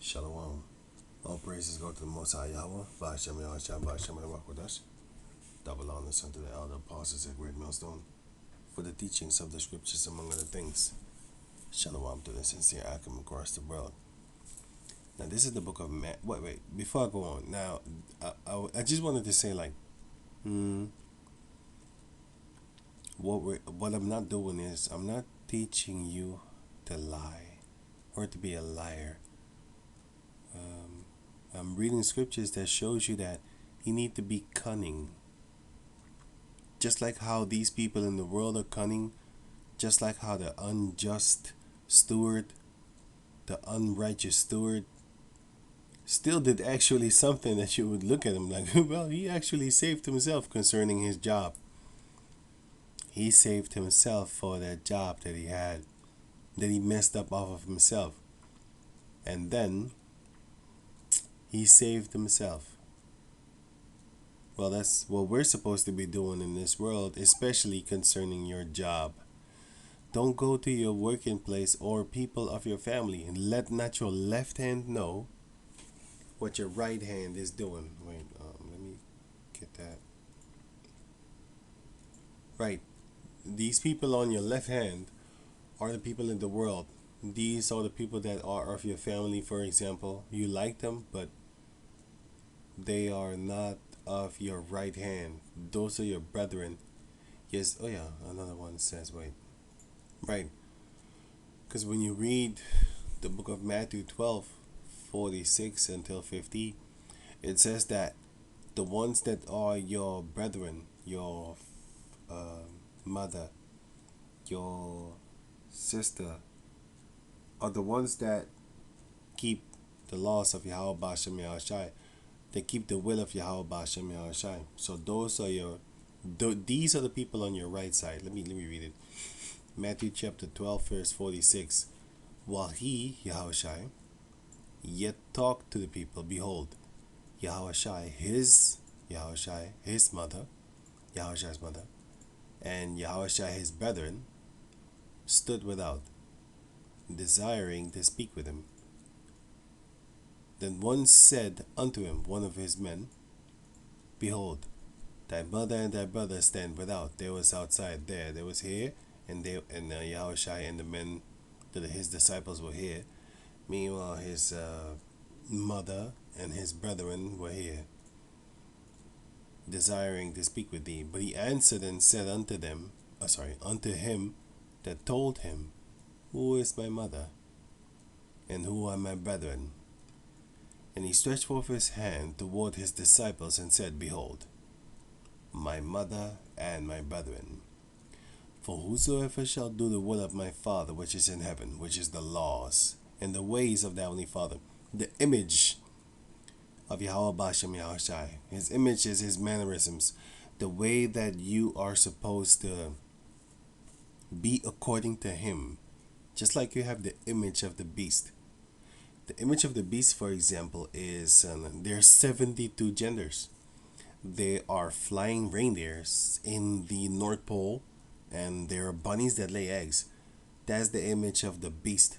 Shalom. All praises go to the Most High Yahweh. Ba'ashem Yahushua, Ba'ashem Yahuwah. Double honors unto the elder apostles at Great Millstone for the teachings of the scriptures, among other things. Shalom to the sincere Akim across the world. Now, this is the book of Wait. Before I go on, now, I just wanted to say, what I'm not doing is I'm not teaching you to lie or to be a liar. I'm reading scriptures that shows you that you need to be cunning. Just like how these people in the world are cunning, just like how the unjust steward, the unrighteous steward, still did actually something that you would look at him like, well, he actually saved himself concerning his job. He saved himself for that job that he had, that he messed up off of himself. And then he saved himself. Well, that's what we're supposed to be doing in this world, especially concerning your job. Don't go to your working place or people of your family and let not your left hand know what your right hand is doing. Wait, let me get that. Right. These people on your left hand are the people in the world. These are the people that are of your family, for example. You like them, but they are not of your right hand. Those are your brethren. Yes, oh yeah, another one says, wait. Right. Because when you read the book of Matthew 12:46 until 50, it says that the ones that are your brethren, your mother, your sister, are the ones that keep the laws of Yahweh Ba'ashem Yahushai. They keep the will of Yahweh Ba'ashem Yahushai. So those are these are the people on your right side. Let me read it. Matthew chapter 12, verse 46. While he, Yahushai, yet talked to the people, behold, Yahushai, his mother, Yahushai's mother, and Yahushai his brethren stood without, desiring to speak with him. Then one said unto him, one of his men, behold, thy mother and thy brother stand without. They was outside there. They was here, and Yahushai and the men, his disciples were here. Meanwhile, his mother and his brethren were here, desiring to speak with thee. But he answered and said unto unto him that told him, who is my mother, and who are my brethren? And he stretched forth his hand toward his disciples and said, behold, my mother and my brethren. For whosoever shall do the will of my Father which is in heaven, which is the laws and the ways of the Heavenly Father, the image of Yahweh Ba'ashem Yahushai. His image is his mannerisms, the way that you are supposed to be according to him. Just like you have the image of the beast. The image of the beast, for example, is there's 72 genders. There are flying reindeers in the North Pole, and there are bunnies that lay eggs. That's the image of the beast.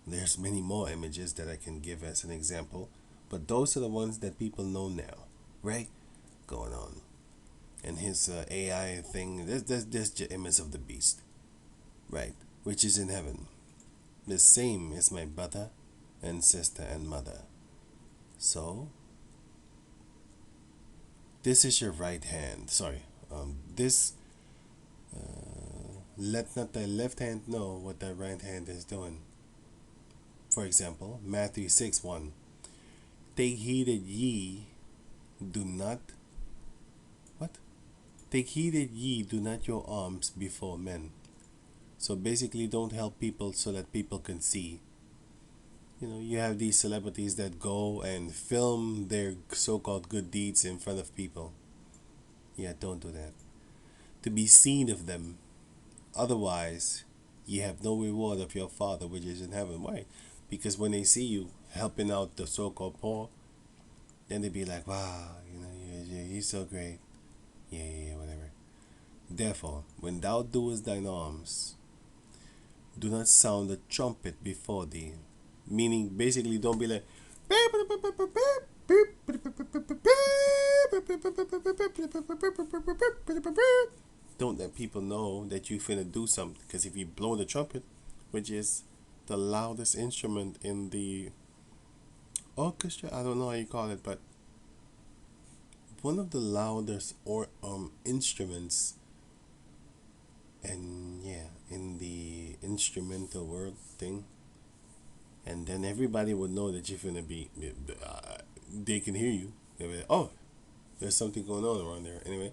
There's many more images that I can give as an example, but those are the ones that people know now, right? Going on. And his AI thing, that's the image of the beast, right? Which is in heaven. The same is my brother and sister and mother. So, this is your right hand. Let not thy left hand know what thy right hand is doing. For example, Matthew 6:1. Take heed that ye do not Take heed that ye do not your alms before men. So basically, don't help people so that people can see. You have these celebrities that go and film their so-called good deeds in front of people. Yeah, don't do that. To be seen of them. Otherwise, ye have no reward of your Father which is in heaven. Why? Because when they see you helping out the so-called poor, then they be like, wow, he's so great. Yeah, whatever. Therefore, when thou doest thine alms, do not sound a trumpet before thee, Meaning, basically, don't be like, don't let people know that you finna do something. Because if you blow the trumpet, which is the loudest instrument in the orchestra, I don't know how you call it, but one of the loudest or instruments, and yeah, in the instrumental world thing, and then everybody would know that you're finna be. They can hear you. They'll be like, oh, there's something going on around there. Anyway,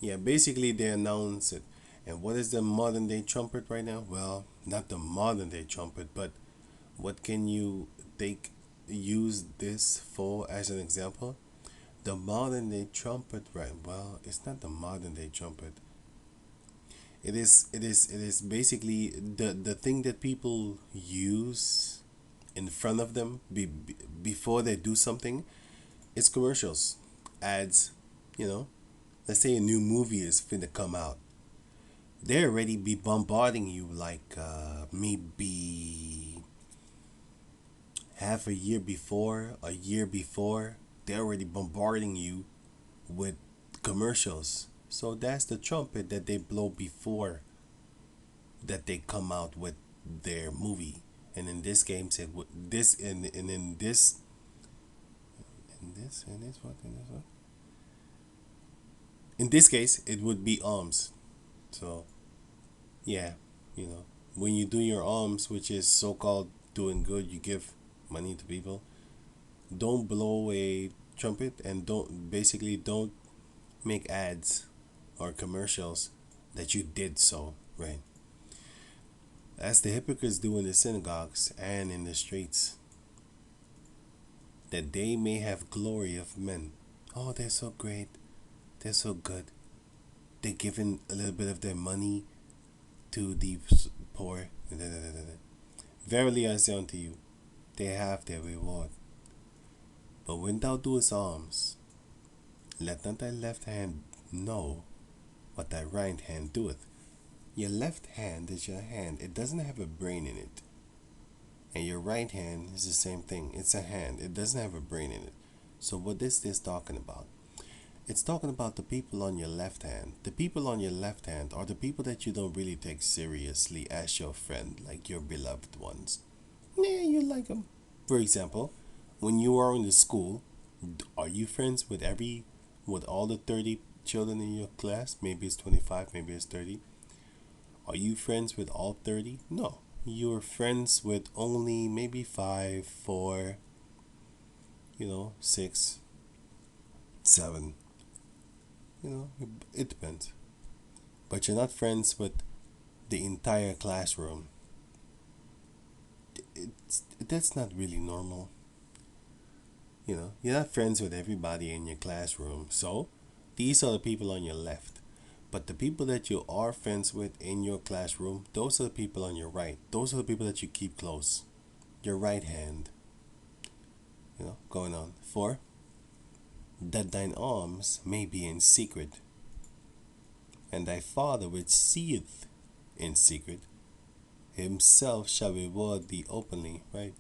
yeah, basically they announce it. And what is the modern day trumpet right now? Well, not the modern day trumpet, but what can you take use this for as an example? The modern day trumpet, right? Well, it's not the modern day trumpet. It is basically the thing that people use in front of them before they do something. It's commercials, ads, you know. Let's say a new movie is finna come out. They already be bombarding you like maybe half a year before. They're already bombarding you with commercials. So that's the trumpet that they blow before that they come out with their movie. And in this game, said this and in this in this case, it would be alms. So yeah, you know, when you do your alms, which is so-called doing good, you give money to people. Don't blow a trumpet and don't make ads or commercials that you did so, right? As the hypocrites do in the synagogues and in the streets, that they may have glory of men. Oh, they're so great. They're so good. They're giving a little bit of their money to the poor. Verily I say unto you, they have their reward. But when thou doest alms, let not thy left hand know what thy right hand doeth. Your left hand is your hand. It doesn't have a brain in it. And your right hand is the same thing. It's a hand. It doesn't have a brain in it. So what is this talking about? It's talking about the people on your left hand. The people on your left hand are the people that you don't really take seriously as your friend, like your beloved ones. Yeah, you like them. For example, when you are in the school, are you friends with all the 30 children in your class? Maybe it's 25, maybe it's 30. Are you friends with all 30? No. You're friends with only maybe 5, 4, 6, 7. It depends. But you're not friends with the entire classroom. That's not really normal. You're not friends with everybody in your classroom. So, these are the people on your left. But the people that you are friends with in your classroom, those are the people on your right. Those are the people that you keep close. Your right hand. Going on. 4. That thine alms may be in secret, and thy Father which seeth in secret, himself shall reward thee openly, right?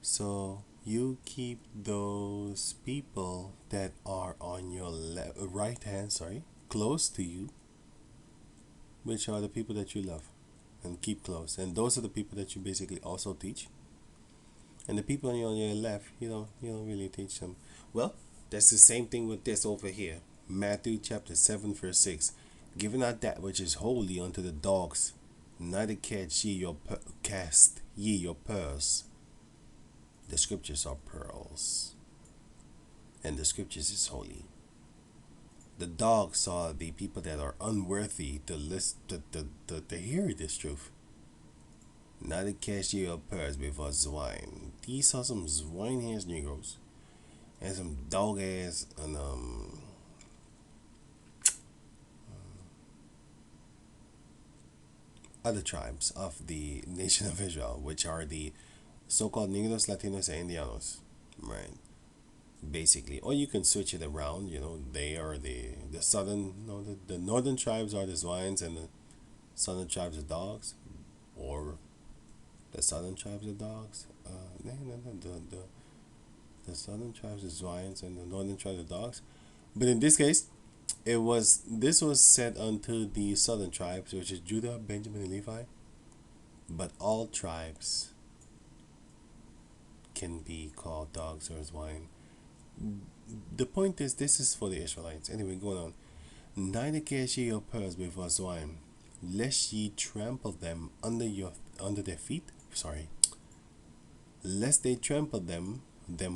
So you keep those people that are on your right hand, close to you, which are the people that you love and keep close. And those are the people that you basically also teach. And the people on your left, you don't really teach them. Well, that's the same thing with this over here. Matthew chapter 7 verse 6. Give not that which is holy unto the dogs, neither cast ye your pearls. The scriptures are pearls, and the scriptures is holy. The dogs are the people that are unworthy to hear this truth. Neither cast ye your pearls before swine. These are some swine ass Negroes and some dog ass and other tribes of the nation of Israel, which are the so-called Negros, Latinos, and Indianos, right? Basically, or you can switch it around. They are the southern, the northern tribes are the swines, and the southern tribes are dogs, or The southern tribes are dogs. No, the southern tribes are swines and the northern tribes are dogs. But in this case, this was said unto the southern tribes, which is Judah, Benjamin, and Levi. But all tribes can be called dogs or swine. The point is, this is for the Israelites. Anyway, going on. Neither cast ye your pearls before swine, lest ye trample them under their feet. Sorry. Lest they trample them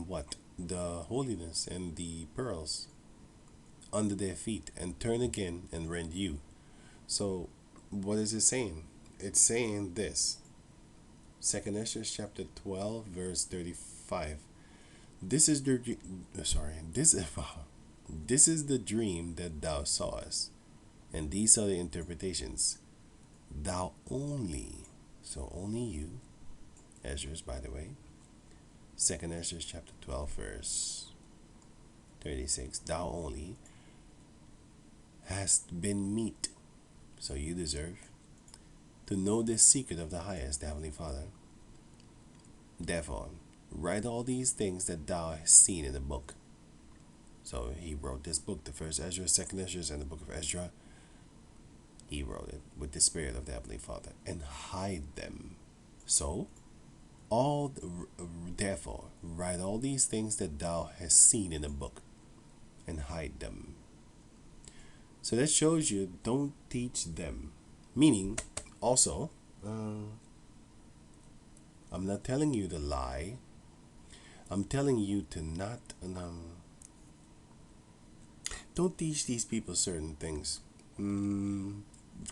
what? The holiness and the pearls under their feet, and turn again and rend you. So, what is it saying? It's saying this. 2 Ezra chapter 12, verse 35. This is the this is the dream that thou sawest, and these are the interpretations. Thou only, so only you, Ezra's by the way, 2 Ezra chapter 12, verse 36. Thou only hast been meet, so you deserve, to know the secret of the highest, the Heavenly Father. Therefore, write all these things that thou hast seen in the book. So he wrote this book, the first Ezra, second Ezra, and the book of Ezra. He wrote it with the Spirit of the Heavenly Father, and hide them. So, therefore, write all these things that thou hast seen in the book, and hide them. So that shows you, don't teach them. Meaning, also, I'm not telling you to lie. I'm telling you to not, don't teach these people certain things.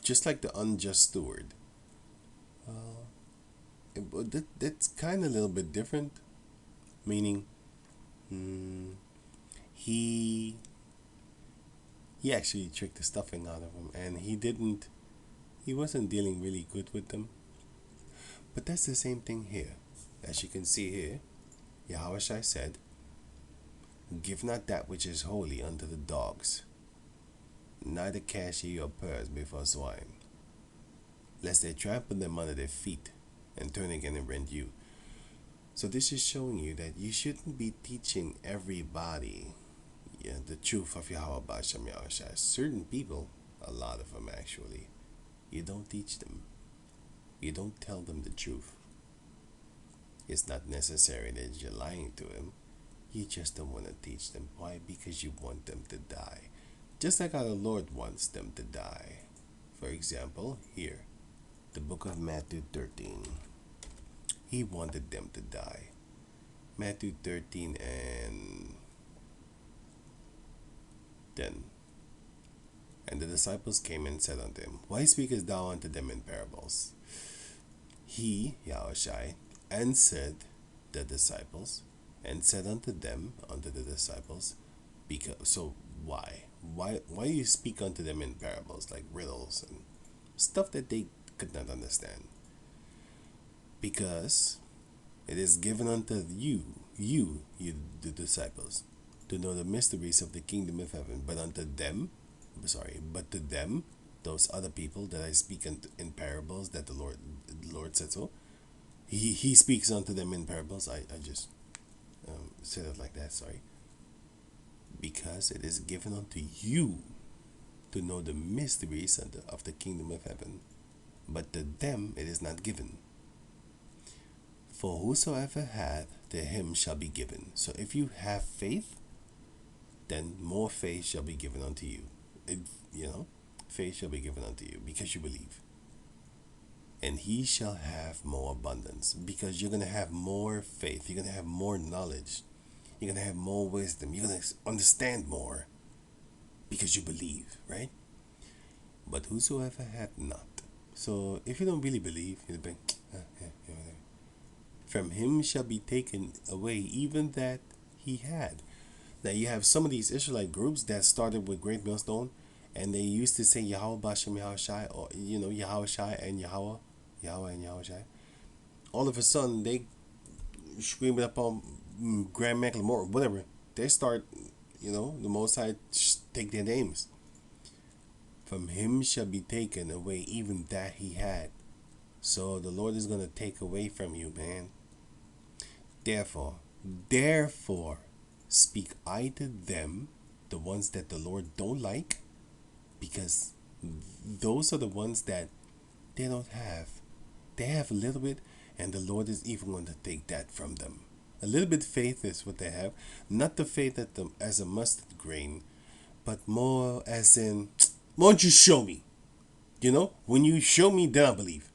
Just like the unjust steward. That's kind of a little bit different. Meaning, he actually tricked the stuffing out of them, and he wasn't dealing really good with them. But that's the same thing here. As you can see here, Yahushua said, give not that which is holy unto the dogs, neither cast ye your pearls before swine, lest they trample them under their feet, and turn again and rend you. So this is showing you that you shouldn't be teaching everybody the truth of Yahweh B'Shem Yahushua. Certain people, a lot of them actually, you don't teach them. You don't tell them the truth. It's not necessary that you're lying to them. You just don't want to teach them. Why? Because you want them to die. Just like how the Lord wants them to die. For example, here, the book of Matthew 13. He wanted them to die. Matthew 13 and 10. And the disciples came and said unto him, why speakest thou unto them in parables? He, Yahushua, answered the disciples, and said unto the disciples, because, so why you speak unto them in parables, like riddles and stuff that they could not understand? Because it is given unto you the disciples, to know the mysteries of the kingdom of heaven, but to them, those other people that I speak in parables, that the Lord said so. He speaks unto them in parables. I just said it like that, sorry. Because it is given unto you to know the mysteries of the kingdom of heaven, but to them it is not given. For whosoever hath, to him shall be given. So if you have faith, then more faith shall be given unto you. Faith shall be given unto you because you believe. And he shall have more abundance, because you're going to have more faith. You're going to have more knowledge. You're going to have more wisdom. You're going to understand more because you believe, right? But whosoever hath not. So if you don't really believe, you'll be, from him shall be taken away even that he had. Now you have some of these Israelite groups that started with Great Millstone, and they used to say Yahweh B'Shem Yahushai, or Yahushai and Yahweh and Yahushai. All of a sudden they scream it up on Grand Macklemore, whatever. They start, the Most High take their names. From him shall be taken away even that he had. So the Lord is going to take away from you, man. Therefore, speak I to them, the ones that the Lord don't like, because those are the ones that they don't have. They have a little bit, and the Lord is even going to take that from them. A little bit faith is what they have, not the faith as a mustard grain, but more as in, won't you show me? When you show me, then I believe.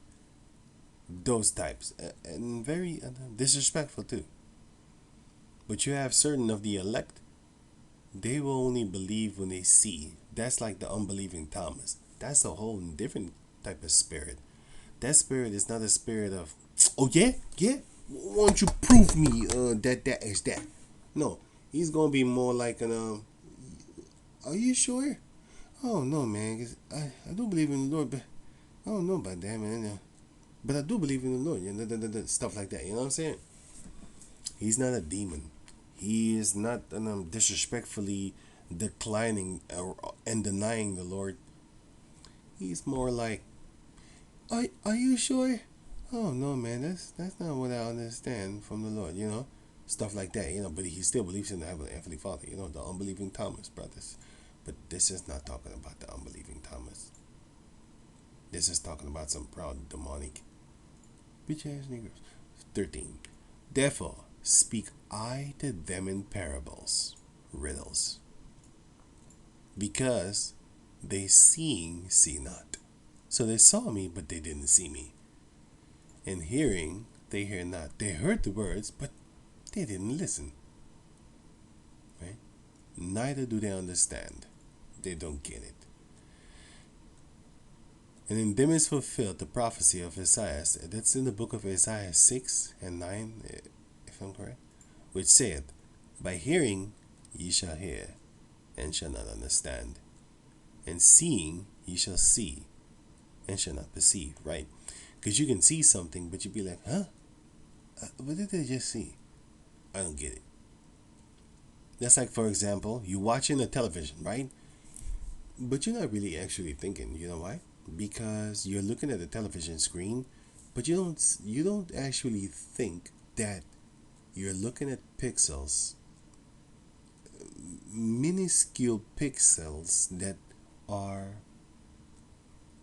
Those types, and very disrespectful too. But you have certain of the elect, they will only believe when they see. That's like the unbelieving Thomas. That's a whole different type of spirit. That spirit is not a spirit of, oh yeah, yeah, why don't you prove me that is that? No, he's gonna be more like an are you sure? Oh no, man, 'cause I do believe in the Lord, but I don't know about that, man. But I do believe in the Lord, stuff like that. You know what I'm saying? He's not a demon. He is not disrespectfully declining and denying the Lord. He's more like, are you sure? Oh no, man, that's not what I understand from the Lord. Stuff like that. But he still believes in the Heavenly Father. The unbelieving Thomas brothers. But this is not talking about the unbelieving Thomas. This is talking about some proud demonic bitch ass niggers. 13. Therefore, speak I to them in parables, riddles, because they seeing see not. So they saw me, but they didn't see me. And hearing, they hear not. They heard the words, but they didn't listen. Right? Neither do they understand. They don't get it. And in them is fulfilled the prophecy of Isaiah. That's in the book of Isaiah 6 and 9, if I'm correct, which saith, by hearing ye shall hear, and shall not understand, and seeing ye shall see, and shall not perceive. Right? Because you can see something, but you be like, huh? What did they just see? I don't get it. That's like, for example, you watching a television, right? But you're not really actually thinking. You know why? Because you're looking at the television screen, but you don't actually think that you're looking at pixels, minuscule pixels that are,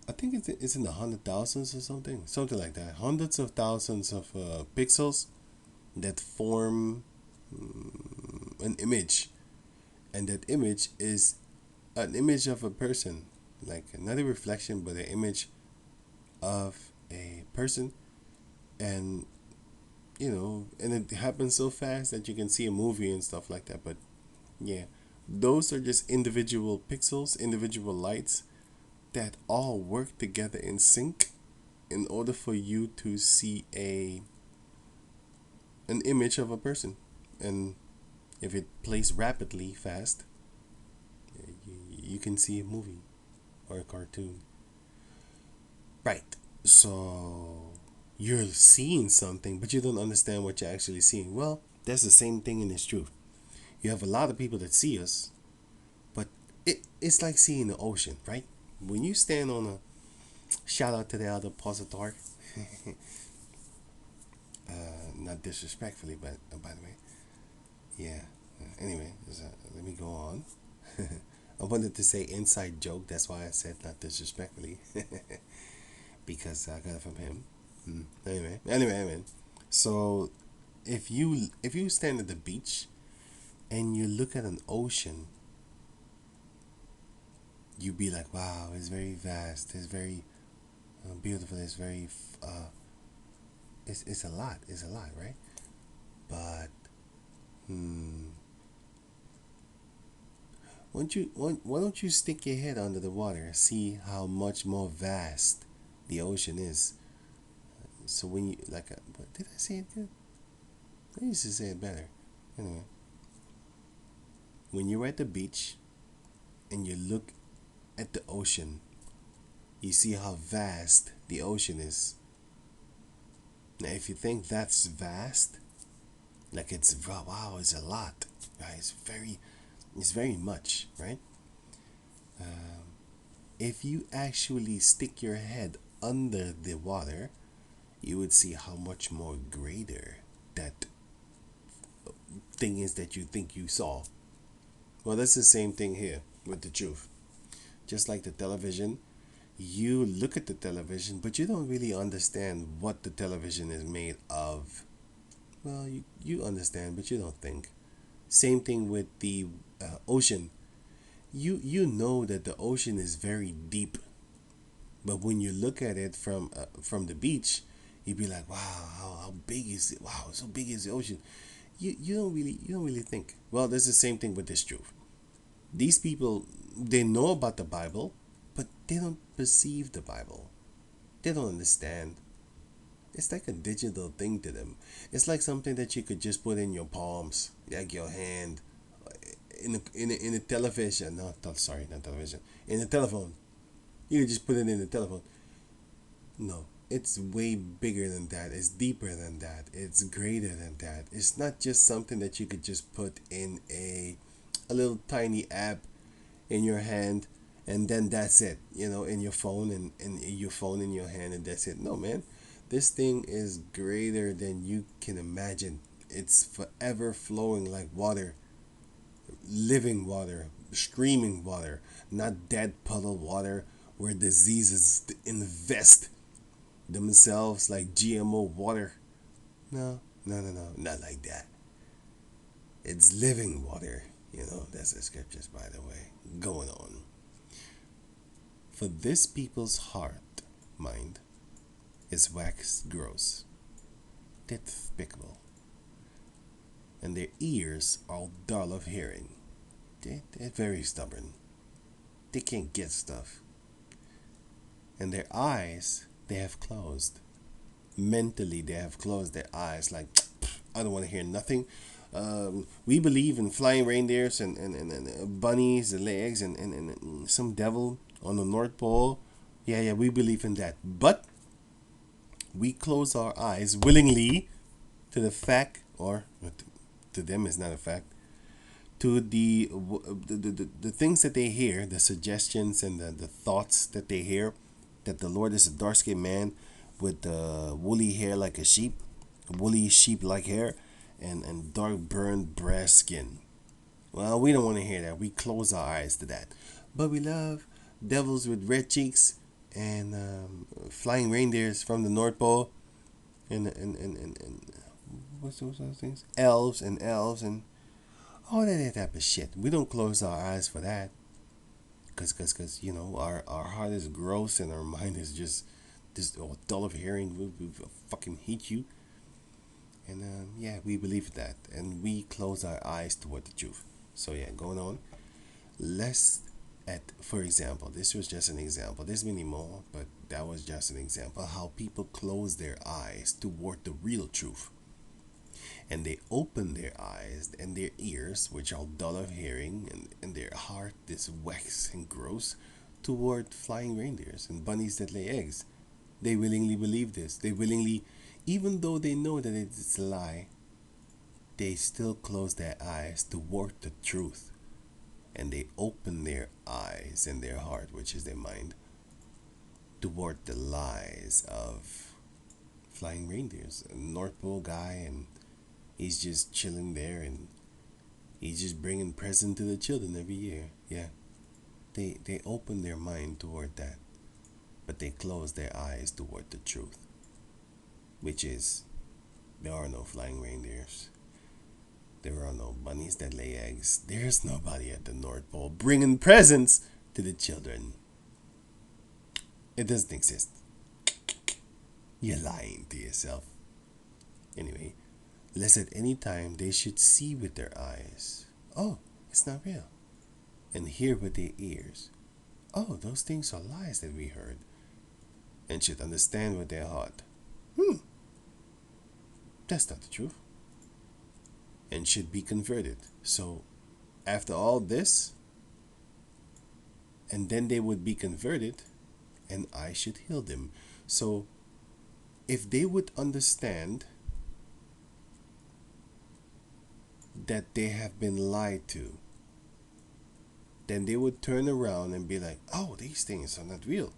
I think it's in the 100,000s or something like that. Hundreds of thousands of pixels that form an image, and that image is an image of a person, like not a reflection, but an image of a person, and and it happens so fast that you can see a movie and stuff like that. But yeah, those are just individual pixels, individual lights that all work together in sync in order for you to see an image of a person. And if it plays rapidly fast, you can see a movie or a cartoon. Right. So you're seeing something, but you don't understand what you're actually seeing. Well, that's the same thing in this truth. You have a lot of people that see us, but it's like seeing the ocean, right? When you stand on a, shout out to the other positor, not disrespectfully, but by the way, yeah. Anyway, let me go on. I wanted to say inside joke. That's why I said not disrespectfully, because I got it from him. Anyway. So if you stand at the beach and you look at an ocean, you be like, wow, it's very vast. It's very beautiful. It's very it's a lot. It's a lot, right? But why don't you stick your head under the water and see how much more vast the ocean is? So when you what did I say it good? I used to say it better. Anyway, when you're at the beach and you look at the ocean, you see how vast the ocean is. Now, if you think that's vast, like it's wow, it's a lot, right? It's very much, right? If you actually stick your head under the water, you would see how much more greater that thing is that you think you saw. Well, that's the same thing here with the truth. Just like the television, you look at the television, but you don't really understand what the television is made of. Well, you understand, but you don't think. Same thing with the ocean. You know that the ocean is very deep, but when you look at it from the beach, you'd be like, wow, how big is it? Wow, so big is the ocean. You don't really think. Well, there's the same thing with this truth. These people, they know about the Bible, but they don't perceive the Bible. They don't understand. It's like a digital thing to them. It's like something that you could just put in your palms, like your hand, in a television. No, sorry, not television. In a telephone, you could just put it in the telephone. No, it's way bigger than that. It's deeper than that. It's greater than that. It's not just something that you could just put in a little tiny app in your hand, and then that's it, in your phone, and your phone in your hand, and that's it. No, man, this thing is greater than you can imagine. It's forever flowing like water, living water, streaming water, not dead puddle water where diseases invest themselves like GMO water. No, no, no, no, not like that. It's living water. That's the scriptures, by the way. Going on. For this people's heart, mind, is waxed gross, despicable, and their ears are dull of hearing. They're very stubborn. They can't get stuff. And their eyes, they have closed. Mentally, they have closed their eyes like, I don't want to hear nothing. We believe in flying reindeers and bunnies, the legs, and some devil on the North Pole. Yeah, we believe in that. But we close our eyes willingly to the fact, or to them it's not a fact, to the things that they hear, the suggestions and the thoughts that they hear, that the Lord is a dark skinned man with woolly hair like a sheep, woolly sheep like hair, and dark burned brass skin. Well, we don't want to hear that. We close our eyes to that. But we love devils with red cheeks and flying reindeers from the North Pole and what's those other things? Elves and all that type of shit. We don't close our eyes for that. Cause our heart is gross and our mind is just dull of hearing. We fucking hate you. And yeah, we believe that, and we close our eyes toward the truth. So yeah, going on. Let's for example, this was just an example. There's many more, but that was just an example how people close their eyes toward the real truth, and they open their eyes and their ears, which are dull of hearing, and their heart is waxed and gross toward flying reindeers and bunnies that lay eggs. They willingly believe this. They willingly, even though they know that it's a lie, they still close their eyes toward the truth. And they open their eyes and their heart, which is their mind, toward the lies of flying reindeers. A North Pole guy, and he's just chilling there, and he's just bringing presents to the children every year. Yeah, they open their mind toward that, but they close their eyes toward the truth, which is there are no flying reindeers. There are no bunnies that lay eggs. There's nobody at the North Pole bringing presents to the children. It doesn't exist. You're lying to yourself. Anyway, lest at any time they should see with their eyes, oh, it's not real, and hear with their ears, oh, those things are lies that we heard, and should understand with their heart, that's not the truth, and should be converted. So, after all this, and then they would be converted, and I should heal them. So, if they would understand that they have been lied to, then they would turn around and be like, oh, these things are not real.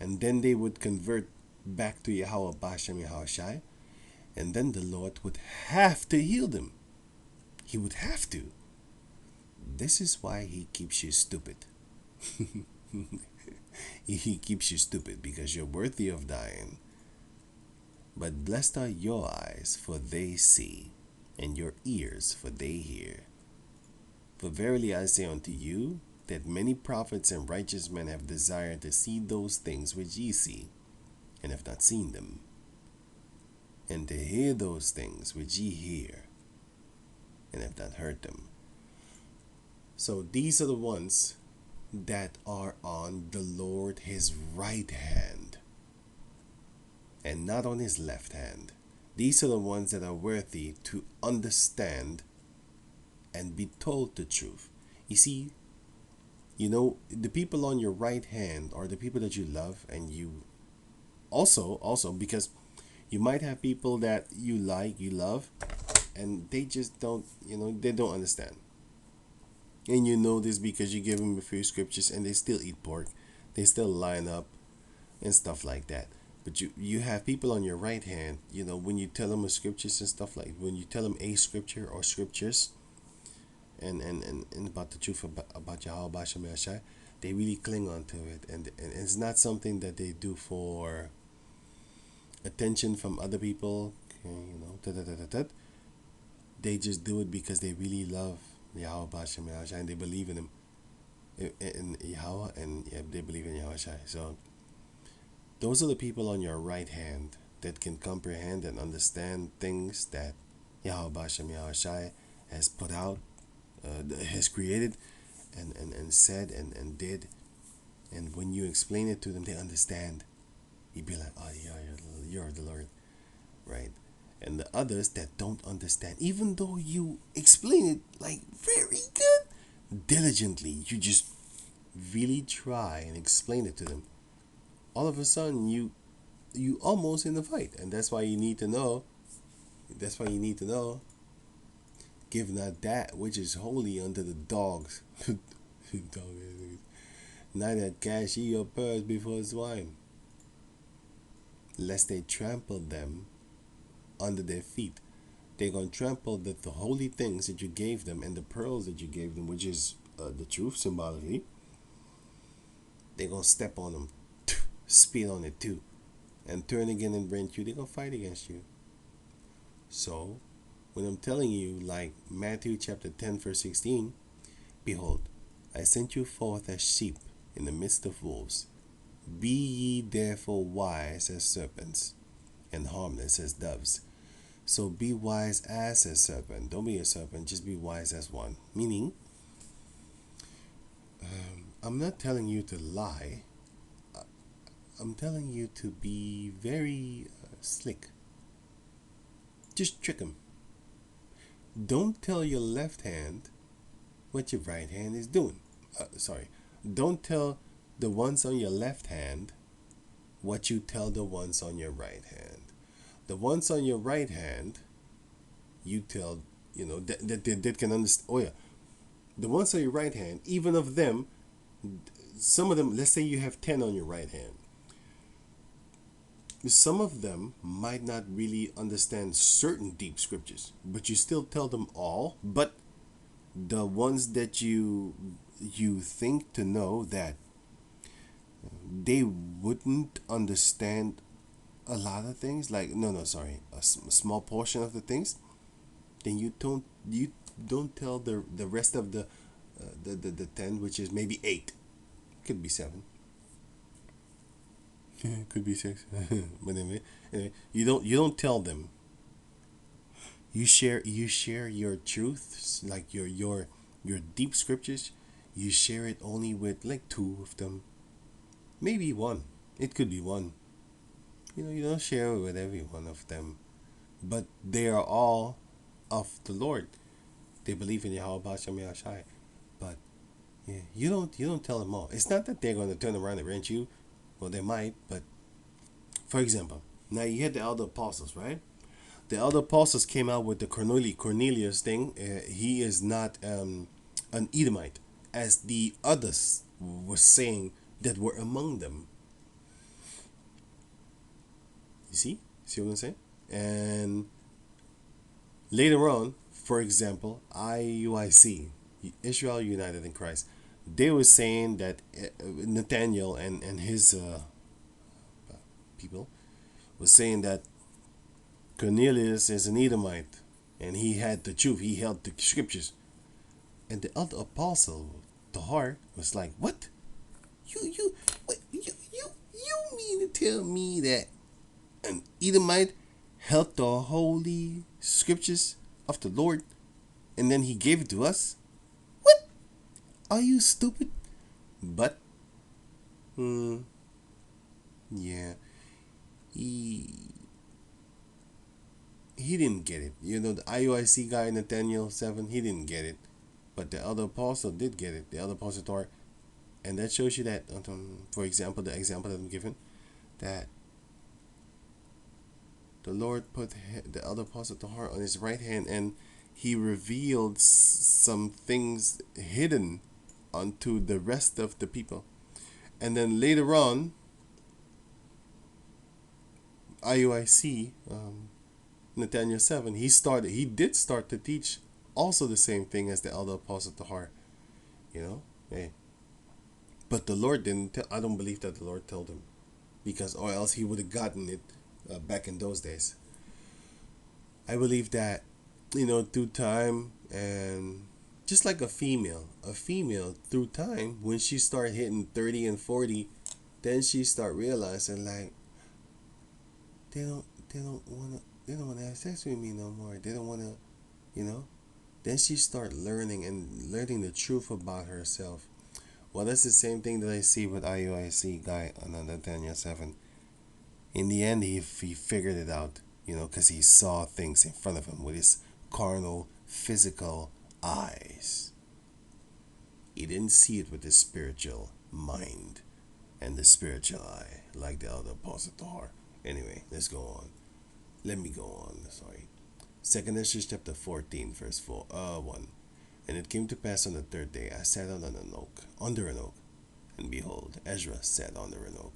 And then they would convert back to Yahweh Bashem Yahushai, and then the Lord would have to heal them. He would have to. This is why he keeps you stupid. He keeps you stupid because you're worthy of dying. But blessed are your eyes, for they see, and your ears, for they hear. For verily I say unto you, that many prophets and righteous men have desired to see those things which ye see, and have not seen them, and to hear those things which ye hear, and have not heard them. So these are the ones that are on the Lord his right hand, and not on his left hand. These are the ones that are worthy to understand and be told the truth. You see, the people on your right hand are the people that you love, and you also because you might have people that you like, you love, and they just don't, they don't understand. And you know this because you give them a few scriptures and they still eat pork, they still line up and stuff like that. But you have people on your right hand, when you tell them a scriptures and stuff, like when you tell them a scripture or scriptures and about the truth about Yahweh Bashem Yashai, they really cling on to it, and it's not something that they do for attention from other people. They just do it because they really love Yahweh Bashem Yahshai, and they believe in him, in Yahweh, and they believe in Yahweh Shai. So those are the people on your right hand that can comprehend and understand things that Yahweh Bashem Yahshai has put out, has created, and said and did. And when you explain it to them, they understand. You'd be like, oh yeah, you're the Lord, right? And the others that don't understand, even though you explain it like very good, diligently, you just really try and explain it to them, all of a sudden you almost in the fight. And that's why you need to know, give not that which is holy unto the dogs. Neither cast ye your pearls before swine, lest they trample them under their feet. They're going to trample the holy things that you gave them, and the pearls that you gave them, which is the truth symbolically. They're going to step on them, spit on it too, and turn again and rent you. They're going to fight against you. So when I'm telling you, like Matthew chapter 10 verse 16, behold, I sent you forth as sheep in the midst of wolves. Be ye therefore wise as serpents, and harmless as doves. So be wise as a serpent. Don't be a serpent, just be wise as one. Meaning, I'm not telling you to lie. I'm telling you to be very slick. Just trick them. Don't tell your left hand what your right hand is doing. Don't tell the ones on your left hand what you tell the ones on your right hand. The ones on your right hand, you tell, that can understand. Oh yeah, the ones on your right hand, even of them, some of them, let's say you have 10 on your right hand. Some of them might not really understand certain deep scriptures, but you still tell them all. But the ones that you think to know that they wouldn't understand a lot of things, like a small portion of the things, then you don't tell the rest of the 10, which is maybe 8, could be 7, could be 6. But anyway, you don't tell them. You share your truths, like your deep scriptures. You share it only with like 2 of them, maybe 1. It could be 1. You don't share it with every one of them, but they are all of the Lord. They believe in Yahweh Bashem Yahshai. But yeah, you don't tell them all. It's not that they're going to turn around and rent you. Well, they might, but for example, now you had the elder apostles, right? The elder apostles came out with the Cornelius thing. He is not an Edomite, as the others were saying that were among them. You see what I'm saying? And later on, for example, IUIC, Israel United in Christ, they were saying that Nathaniel and his people was saying that Cornelius is an Edomite, and he had the truth. He held the scriptures. And the other apostle, Tahar, was like, "What? You mean to tell me that an Edomite held the holy scriptures of the Lord, and then he gave it to us? What? Are you stupid?" But, yeah, he he didn't get it. You know, the IUIC guy, Nathaniel 7, he didn't get it. But the other apostle did get it. The other apostle Thor. And that shows you that, for example, the example that I'm given, that the Lord put the other apostle Thor on his right hand, and he revealed some things hidden unto the rest of the people. And then later on, IUIC, Nathaniel 7, he did start to teach also the same thing as the elder apostle Tahar. You know? Hey. But the Lord didn't tell, I don't believe that the Lord told him. Because, or else he would have gotten it back in those days. I believe that, through time, and just like a female through time, when she start hitting 30 and 40, then she start realizing, like, they don't want to have sex with me no more. They don't want to, you know. Then she start learning the truth about herself. Well, that's the same thing that I see with IUIC guy on Nathaniel 7. In the end, he figured it out, because he saw things in front of him with his carnal, physical eyes. He didn't see it with his spiritual mind and the spiritual eye, like the other apostle Thor. Anyway, let's go on. Let me go on. Sorry. 2nd Ezra chapter 14, verse 1. And it came to pass on the third day, I sat under an oak, and behold, Ezra sat under an oak.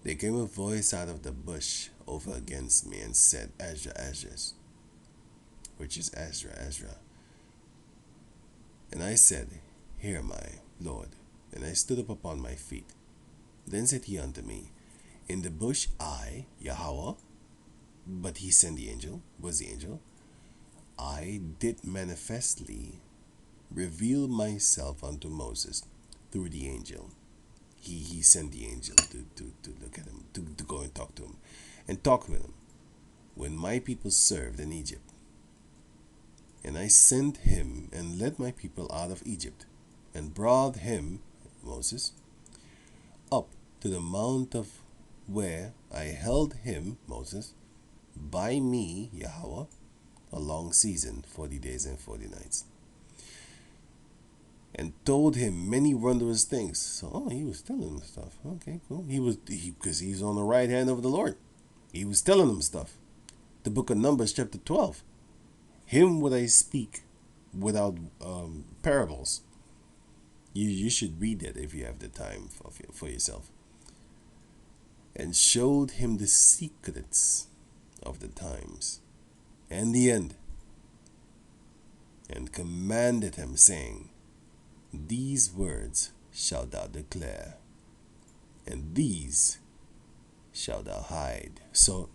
There came a voice out of the bush over against me, and said, Ezra, Ezra, which is Ezra. And I said, Here am I, Lord. And I stood up upon my feet. Then said he unto me, In the bush I, Yahweh, but he sent the angel, was the angel, I did manifestly reveal myself unto Moses through the angel. He sent the angel to look at him, to go and talk to him, and talk with him, when my people served in Egypt. And I sent him and led my people out of Egypt, and brought him, Moses, up to the mount of where I held him, Moses, by me, Yahweh, a long season, 40 days and 40 nights. And told him many wondrous things. So, he was telling him stuff. Okay, cool. Because he's on the right hand of the Lord. He was telling him stuff. The book of Numbers, chapter 12. Him would I speak without parables. You should read that if you have the time for yourself. And showed him the secrets of the times and the end, and commanded him, saying, These words shalt thou declare, and these shalt thou hide. So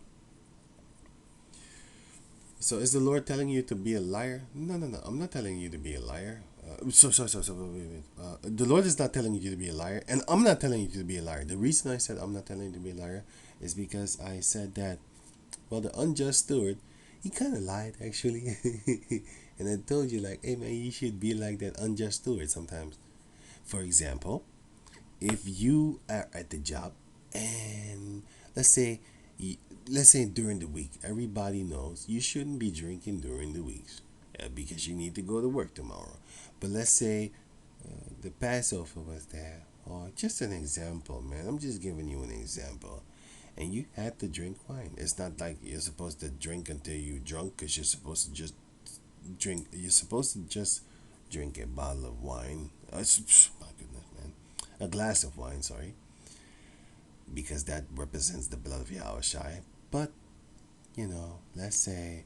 is the Lord telling you to be a liar? No. I'm not telling you to be a liar. Wait. The Lord is not telling you to be a liar, and I'm not telling you to be a liar. The reason I said I'm not telling you to be a liar is because I said that, well, the unjust steward, he kind of lied, actually. And I told you, like, hey, man, you should be like that unjust steward sometimes. For example, if you are at the job, and let's say during the week, everybody knows you shouldn't be drinking during the weeks because you need to go to work tomorrow. But let's say the Passover was there, or just an example, man. I'm just giving you an example. And you had to drink wine. It's not like you're supposed to drink until you're drunk, because you're supposed to just drink. You're supposed to just drink a bottle of wine. My goodness, man. A glass of wine, sorry. because that represents the blood of Yahushai. But, let's say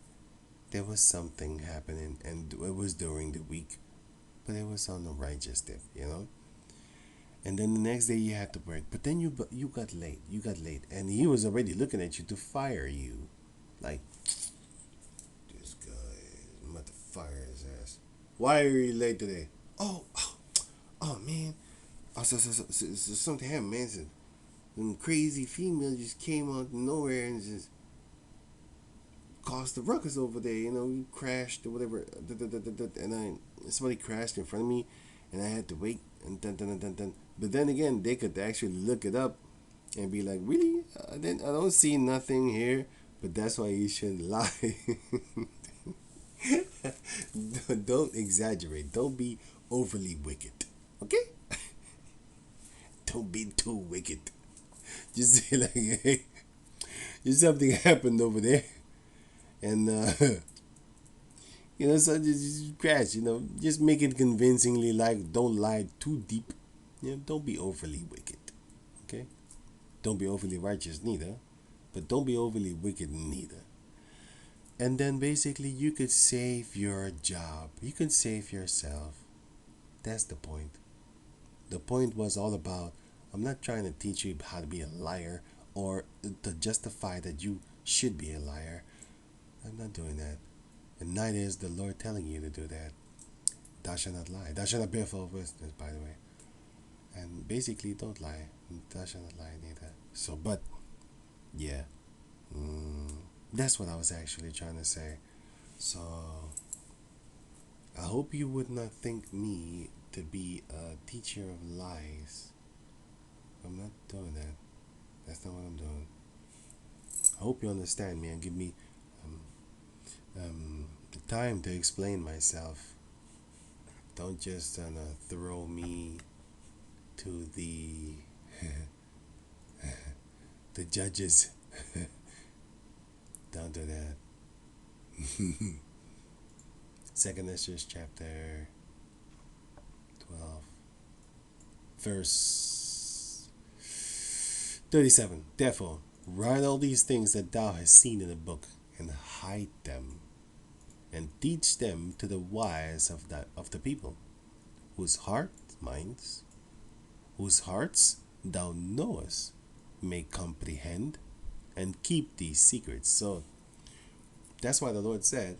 there was something happening and it was during the week, but it was on the righteous tip. And then the next day you had to work, but then you got late, and he was already looking at you to fire you, like, this guy, I'm about to fire his ass. Why are you late today? Oh man, something happened, man. Some crazy female just came out of nowhere and just caused the ruckus over there. We crashed or whatever, and somebody crashed in front of me, and I had to wait, and dun. But then again, they could actually look it up and be like, really? I don't see nothing here. But that's why you shouldn't lie. Don't exaggerate. Don't be overly wicked. Okay? Don't be too wicked. Just say like, hey, just something happened over there. And, so just crash, just make it convincingly, like, don't lie too deep. Don't be overly wicked. Okay? Don't be overly righteous neither. But don't be overly wicked neither. And then basically you could save your job. You could save yourself. That's the point. The point was all about, I'm not trying to teach you how to be a liar or to justify that you should be a liar. I'm not doing that. And neither is the Lord telling you to do that. Thou shalt not lie. Thou shalt not bear false witness, by the way. And basically, don't lie. Thou shalt not lie neither. So, but, yeah. That's what I was actually trying to say. So, I hope you would not think me to be a teacher of lies. I'm not doing that. That's not what I'm doing. I hope you understand me and give me the time to explain myself. Don't just throw me to the the judges. Don't do that. Second Ezra chapter 12, verse 37. Therefore, write all these things that thou hast seen in a book, and hide them, and teach them to the wise of the people, whose minds, whose hearts thou knowest, may comprehend and keep these secrets. So that's why the Lord said,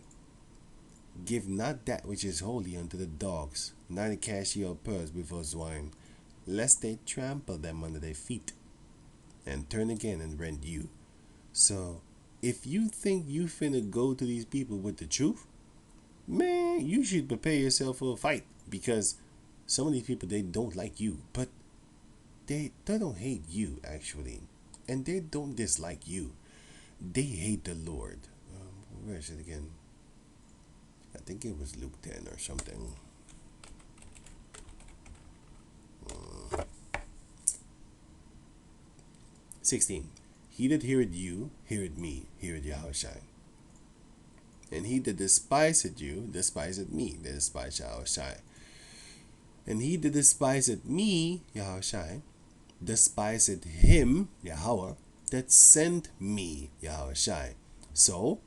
give not that which is holy unto the dogs, neither cast ye your pearls before swine, lest they trample them under their feet, and turn again and rend you. So if you think you finna go to these people with the truth, man, you should prepare yourself for a fight, because some of these people, they don't like you, but they don't hate you actually, and they don't dislike you. They hate the Lord. Where is it again? I think it was Luke 10 or something. 16. He that heareth you, heareth me, heareth Yahushai. And he that despiseth you, despiseth me, that despised Yahushai. And he that despiseth me, Yahushai, despiseth him, Yahweh, that sent me, Yahushai. So,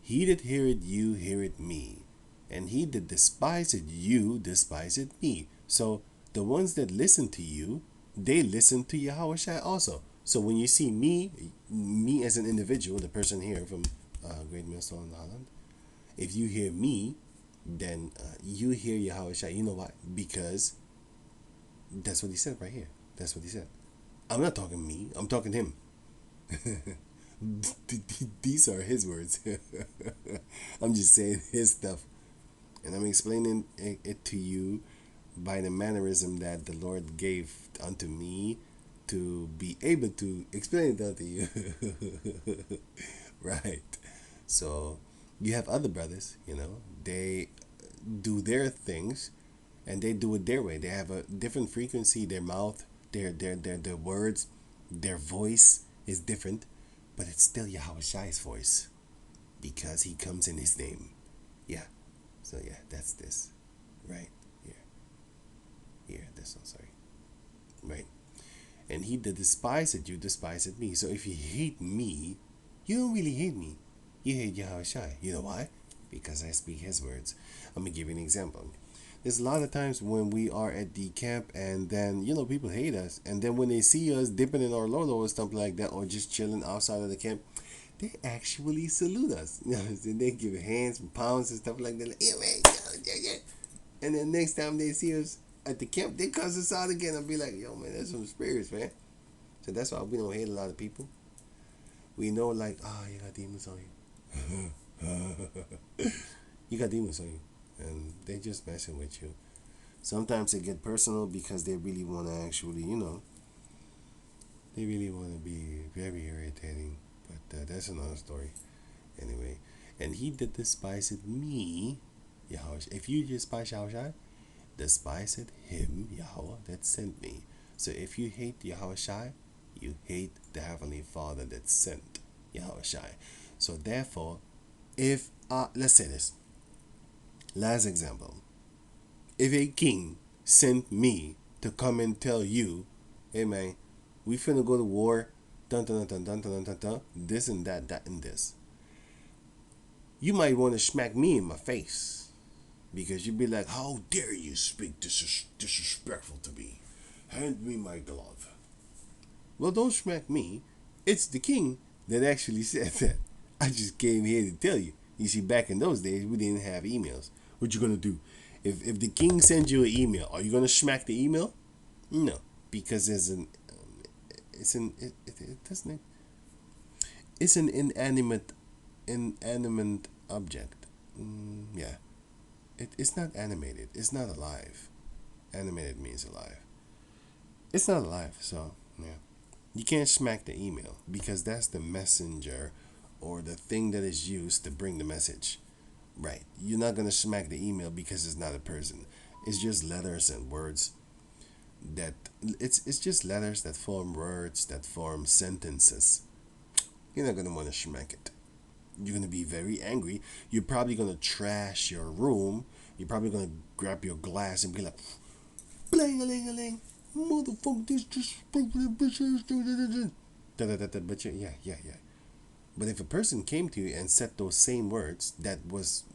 he that heareth you, heareth me. And he that despiseth you, despiseth me. So, the ones that listen to you, they listen to Yahushai also. So when you see me as an individual, the person here from Great Millstone in Holland, if you hear me, then you hear Yahushai. You know why? Because that's what he said right here. That's what he said. I'm not talking me. I'm talking him. These are his words. I'm just saying his stuff. And I'm explaining it to you by the mannerism that the Lord gave unto me to be able to explain it unto you. Right. So you have other brothers, they do their things and they do it their way. They have a different frequency. Their mouth, their words, their voice is different, but it's still Yahushai's voice because he comes in his name. Yeah. So yeah, that's this. Right. Here, this one, sorry. Right. And he that despiseth you despiseth me. So if you hate me, you don't really hate me. You hate Yahushua. You know why? Because I speak his words. I'm going to give you an example. There's a lot of times when we are at the camp and then, people hate us. And then when they see us dipping in our Lolo or something like that, or just chilling outside of the camp, they actually salute us. And they give hands and pounds and stuff like that. Like, yeah, man, yeah, yeah. And then next time they see us at the camp, they cuss us out again. I'll be like, yo, man, that's some spirits, man. So that's why we don't hate a lot of people. We know, like, you got demons on you. You got demons on you. And they just messing with you. Sometimes they get personal because they really want to actually, they really want to be very irritating. But that's another story. Anyway, and he that despiseth me, Yahweh. If you despise Yahweh, despiseth him, Yahweh, that sent me. So if you hate Yahweh Shai, you hate the Heavenly Father that sent Yahweh Shai. So therefore, if, let's say this. Last example. If a king sent me to come and tell you, hey man, we finna go to war, dun dun dun dun dun dun dun, this and that, that and this. You might want to smack me in my face. Because you'd be like, how dare you speak disrespectful to me? Hand me my glove. Well, don't smack me. It's the king that actually said that. I just came here to tell you. You see, back in those days, we didn't have emails. What you gonna do? If the king sends you an email, are you gonna smack the email? No, because there's it's an inanimate object. Yeah, it's not animated. It's not alive. Animated means alive. It's not alive, so yeah. You can't smack the email because that's the messenger or the thing that is used to bring the message. Right. You're not going to smack the email because it's not a person. It's just letters and words that it's just letters that form words that form sentences. You're not going to want to smack it. You're going to be very angry. You're probably going to trash your room. You're probably going to grab your glass and be like, bling-a-ling-a-ling. Motherfucker, this but yeah. But if a person came to you and said those same words that was,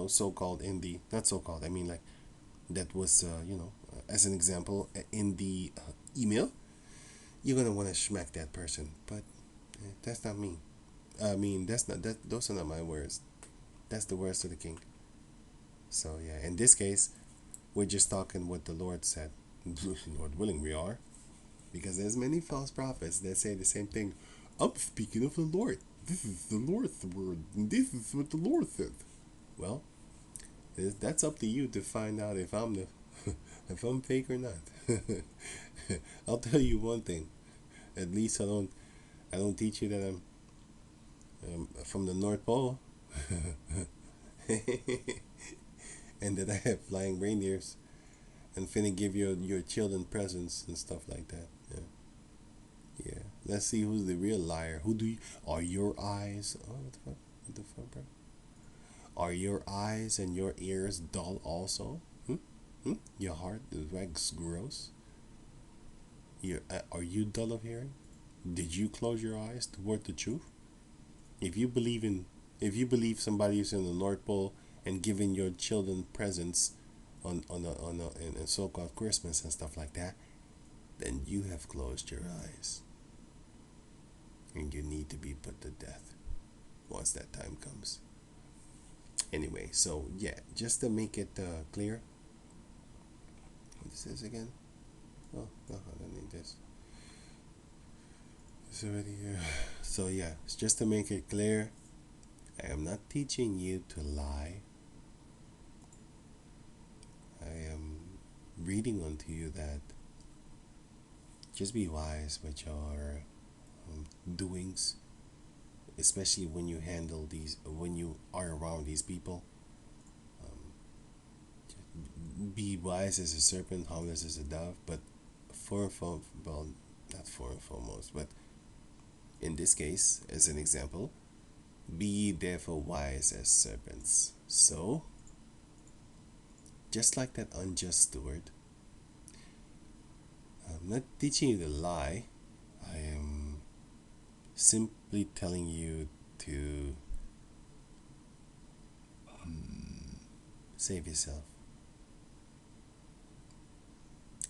so-called in the, not so-called, I mean like, that was, as an example, in the email, you're going to want to smack that person. But that's not me. I mean, those are not my words. That's the words of the king. So yeah, in this case, we're just talking what the Lord said. Lord willing, we are. Because there's many false prophets that say the same thing. I'm speaking of the Lord. This is the Lord's word. This is what the Lord said. Well, that's up to you to find out if I'm if I'm fake or not. I'll tell you one thing. At least I don't teach you that I'm from the North Pole, and that I have flying reindeers, and finna give your children presents and stuff like that. Yeah. Yeah, let's see who's the real liar. Are your eyes? Oh, what the fuck, bro? Are your eyes and your ears dull also? Your heart is wax gross. Are you dull of hearing? Did you close your eyes toward the truth? If you believe somebody is in the North Pole and giving your children presents on a so-called Christmas and stuff like that, then you have closed your eyes. And you need to be put to death once that time comes. Anyway, so yeah, just to make it clear. What is this again? Oh, no, I don't need this. It's already here. So yeah, just to make it clear, I am not teaching you to lie. I am reading unto you that just be wise with your doings, especially when you when you are around these people. Be wise as a serpent, harmless as a dove, but not for and foremost, but in this case, as an example, be ye therefore wise as serpents. So, just like that unjust steward, I'm not teaching you to lie. I am simply telling you to save yourself.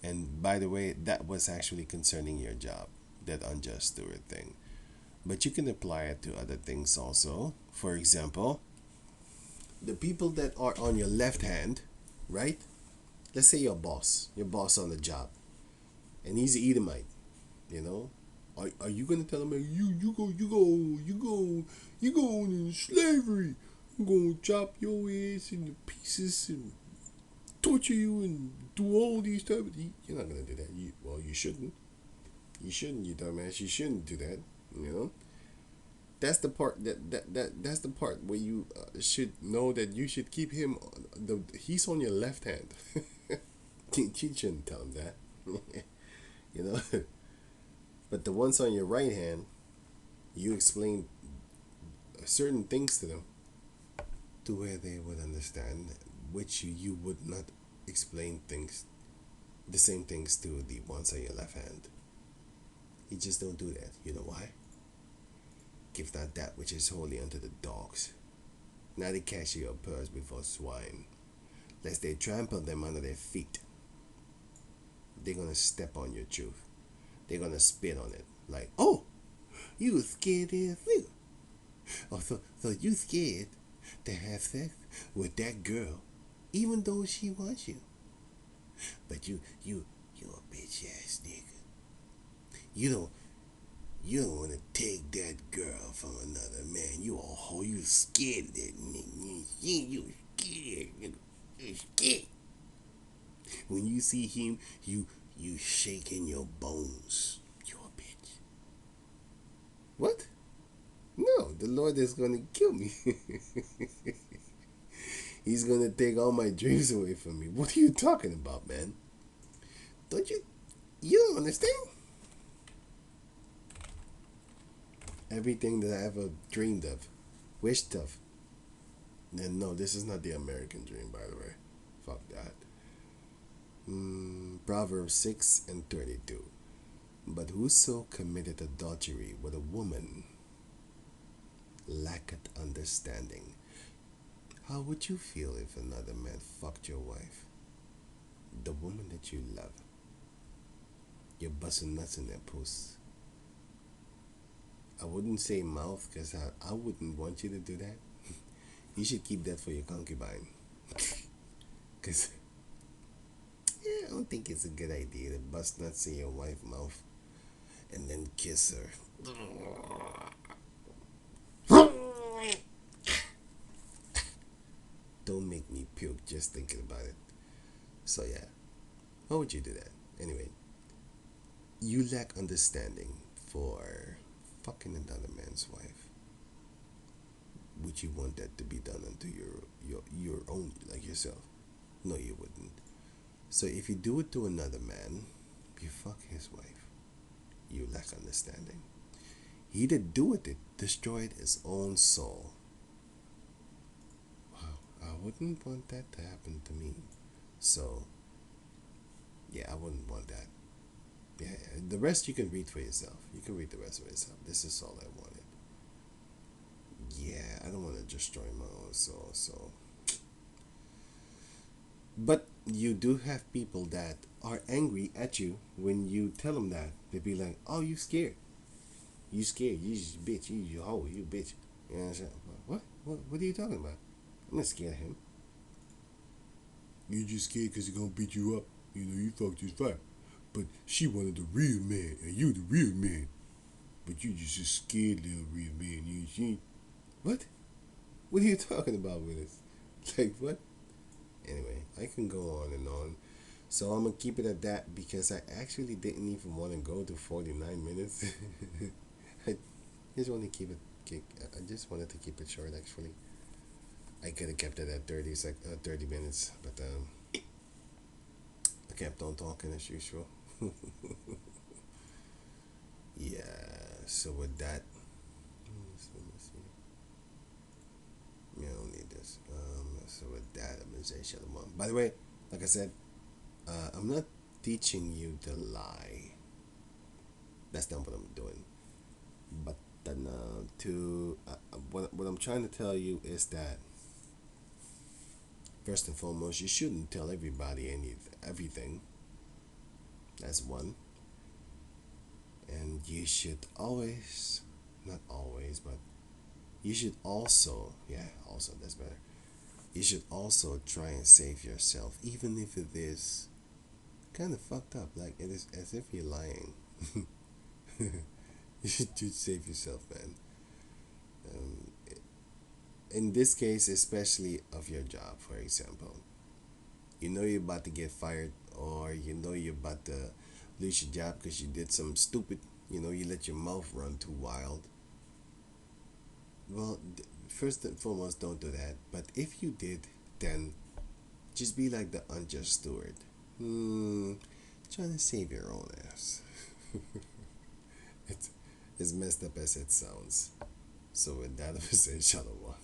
And by the way, that was actually concerning your job, that unjust steward thing. But you can apply it to other things also. For example, the people that are on your left hand, right? Let's say your boss on the job, and he's an Edomite, you know? Are you gonna tell him, you go into slavery? I'm gonna chop your ass into pieces and torture you and do all these type of. You're not gonna do that. You shouldn't. You shouldn't, you dumbass. You shouldn't do that. You know. That's the part that's the part where you should know that you should keep him. He's on your left hand. You shouldn't tell him that. You know. But the ones on your right hand, you explain certain things to them to where they would understand, which you would not explain things, the same things to the ones on your left hand. You just don't do that. You know why? Give not that which is holy unto the dogs. Now they cast your pearls before swine, lest they trample them under their feet. They're gonna step on your truth. They're gonna spit on it. Like, oh, you was scared as nigga. Oh, so you scared to have sex with that girl, even though she wants you. But you a bitch ass nigga. You don't want to take that girl from another man. You a hoe. You scared of that nigga. You scared, nigga. You scared. When you see him, you shaking your bones. You a bitch. What? No, the Lord is gonna kill me. He's gonna take all my dreams away from me. What are you talking about, man? Don't you don't understand? Everything that I ever dreamed of, wished of. And no, this is not the American dream, by the way. Fuck that. Proverbs 6:32. But whoso committeth adultery with a woman lacketh understanding. How would you feel if another man fucked your wife? The woman that you love. You're busting nuts in their puss. I wouldn't say mouth because I wouldn't want you to do that. You should keep that for your concubine. Because I don't think it's a good idea to bust nuts in your wife's mouth and then kiss her. Don't make me puke just thinking about it. So yeah, how would you do that? Anyway, you lack understanding for fucking another man's wife. Would you want that to be done unto your own, like yourself? No, you wouldn't. So if you do it to another man, you fuck his wife. You lack understanding. He that doeth it destroyed his own soul. Wow, I wouldn't want that to happen to me. So yeah, I wouldn't want that. Yeah, the rest you can read for yourself. You can read the rest for yourself. This is all I wanted. Yeah, I don't want to destroy my own soul, so. But you do have people that are angry at you when you tell them that. They be like, oh, you scared. You scared. You bitch. You hoe. You bitch. You know what I'm saying? What are you talking about? I'm not scared of him. You just scared because he's going to beat you up. You know, you fucked his wife. But she wanted the real man, and you the real man. But you just scared little real man. You what? What are you talking about with this? Like what? Anyway, I can go on and on. So I'm gonna keep it at that because I actually didn't even want to go to 49 minutes. I just want to keep it. I just wanted to keep it short. Actually, I could have kept it at 30 minutes, but I kept on talking as usual. Yeah. So with that, let me see. Yeah, I don't need this. So with that, I'm gonna say shalom. By the way, like I said, I'm not teaching you to lie. That's not what I'm doing. But then, what I'm trying to tell you is that first and foremost, you shouldn't tell everybody everything. That's one. And you should always, not always, but you should also, yeah, also, that's better. You should also try and save yourself, even if it is kind of fucked up. Like, it is as if you're lying. You should save yourself, man. Um, in this case, especially of your job, for example, you know you're about to get fired, or you know you're about to lose your job because you did some stupid, you let your mouth run too wild. Well, first and foremost, don't do that. But if you did, then just be like the unjust steward. Trying to save your own ass. it's, it's messed up as it sounds. So with that, I say shalom.